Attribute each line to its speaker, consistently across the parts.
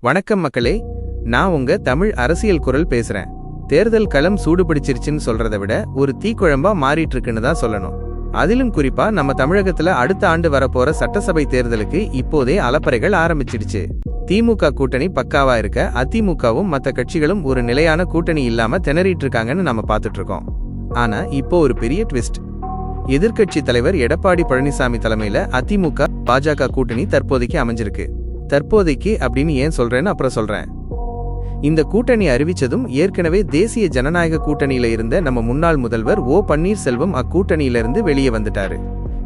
Speaker 1: வணக்கம் மக்களே, நான் உங்க தமிழ் அரசியல் குரல் பேசுறேன். தேர்தல் களம் சூடுபிடிச்சிருச்சுன்னு சொல்றதை விட ஒரு தீக்குழம்பா மாறிட்டு இருக்குன்னு தான் சொல்லணும். அதிலும் குறிப்பா நம்ம தமிழகத்துல அடுத்த ஆண்டு வரப்போற சட்டசபை தேர்தலுக்கு இப்போதே அலப்பறைகள் ஆரம்பிச்சிடுச்சு. திமுக கூட்டணி பக்காவா இருக்க அதிமுகவும் மற்ற கட்சிகளும் ஒரு நிலையான கூட்டணி இல்லாம திணறிட்டு இருக்காங்கன்னு நம்ம பார்த்துட்டு இருக்கோம். ஆனா இப்போ ஒரு பெரிய ட்விஸ்ட். எதிர்க்கட்சி தலைவர் எடப்பாடி பழனிசாமி தலைமையில அதிமுக பாஜக கூட்டணி தற்போதைக்கு அமைஞ்சிருக்கு. தற்போதைக்கு அப்படின்னு ஏன் சொல்றேன்னு அப்புறம் சொல்றேன். இந்த கூட்டணி அறிவிச்சதும் ஏற்கனவே தேசிய ஜனநாயக கூட்டணியில இருந்த நம்ம முன்னாள் முதல்வர் ஓ பன்னீர்செல்வம் அக்கூட்டணியிலிருந்து வெளியே வந்துட்டாரு.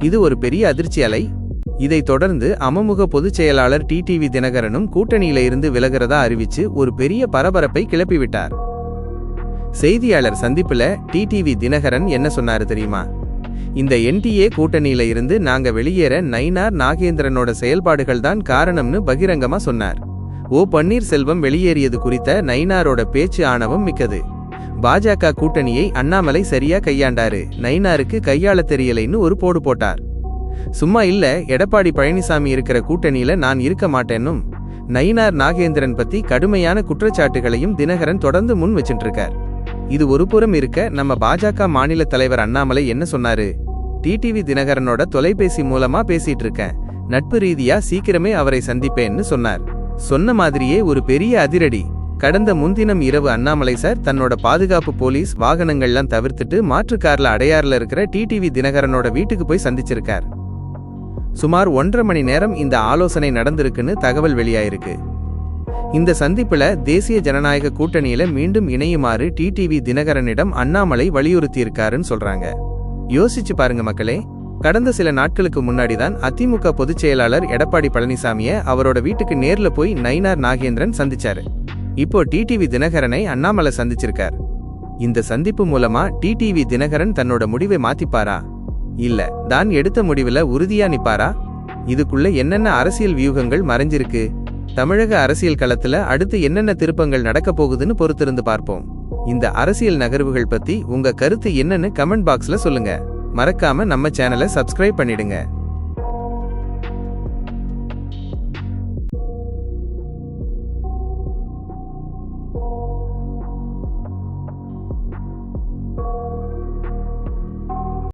Speaker 1: இது ஒரு பெரிய அதிர்ச்சி அலை. இதை தொடர்ந்து அமமுக பொதுச் செயலாளர் டிடிவி தினகரனும் கூட்டணியில இருந்து விலகிறதா அறிவிச்சு ஒரு பெரிய பரபரப்பை கிளப்பிவிட்டார். செய்தியாளர் சந்திப்புல டிடிவி தினகரன் என்ன சொன்னாரு தெரியுமா? இந்த என்டிஏ கூட்டணியில இருந்து நாங்க வெளியேற நயினார் நாகேந்திரனோட செயல்பாடுகள் தான் காரணம்னு பகிரங்கமா சொன்னார். ஓ பன்னீர்செல்வம் வெளியேறியது குறித்த நயினாரோட பேச்சு ஆணவம் மிக்கது. பாஜக கூட்டணியை அண்ணாமலை சரியா கையாண்டாரு, நயினாருக்கு கையாள தெரியலைன்னு ஒரு போடு போட்டார். சும்மா இல்ல, எடப்பாடி பழனிசாமி இருக்கிற கூட்டணியில நான் இருக்க மாட்டேன்னும் நயினார் நாகேந்திரன் பத்தி கடுமையான குற்றச்சாட்டுகளையும் தினகரன் தொடர்ந்து முன் வச்சுட்டு இருக்கார். இது ஒரு புறம் இருக்க, நம்ம பாஜக மாநில தலைவர் அண்ணாமலை என்ன சொன்னாரு? டிடிவி தினகரனோட தொலைபேசி மூலமா பேசிட்டு இருக்கேன், நட்பு ரீதியா சீக்கிரமே அவரை சந்திப்பேன்னு சொன்னார். சொன்ன மாதிரியே ஒரு பெரிய அதிரடி. கடந்த முன்தினம் இரவு அண்ணாமலை சார் தன்னோட பாதுகாப்பு போலீஸ் வாகனங்கள்லாம் தவிர்த்துட்டு மாற்று கார்ல அடையாறுல இருக்கிற டிடிவி தினகரனோட வீட்டுக்கு போய் சந்திச்சிருக்கார். சுமார் 1.5 மணி நேரம் இந்த ஆலோசனை நடந்திருக்குன்னு தகவல் வெளியாயிருக்கு. இந்த சந்திப்புல தேசிய ஜனநாயக கூட்டணியில மீண்டும் இணையுமாறு டிடிவி தினகரனிடம் அண்ணாமலை வலியுறுத்தியிருக்காருன்னு சொல்றாங்க. யோசிச்சு பாருங்க மக்களே, கடந்த சில நாட்களுக்கு முன்னாடிதான் அதிமுக பொதுச் செயலாளர் எடப்பாடி பழனிசாமிய அவரோட வீட்டுக்கு நேர்ல போய் நயினார் நாகேந்திரன் சந்திச்சாரு. இப்போ டிடிவி தினகரனை அண்ணாமலை சந்திச்சிருக்கார். இந்த சந்திப்பு மூலமா டிடிவி தினகரன் தன்னோட முடிவை மாத்திப்பாரா, இல்ல தான் எடுத்த முடிவுல உறுதியா நிப்பாரா? இதுக்குள்ள என்னென்ன அரசியல் வியூகங்கள் மறைஞ்சிருக்கு? தமிழக அரசியல் களத்துல அடுத்து என்னென்ன திருப்பங்கள் நடக்க போகுதுன்னு பொறுத்திருந்து பார்ப்போம். இந்த அரசியல் நகர்வுகள் பத்தி உங்க கருத்து என்னன்னு கமெண்ட் பாக்ஸ்ல சொல்லுங்க. மறக்காம நம்ம சேனலை சப்ஸ்கிரைப் பண்ணிடுங்க.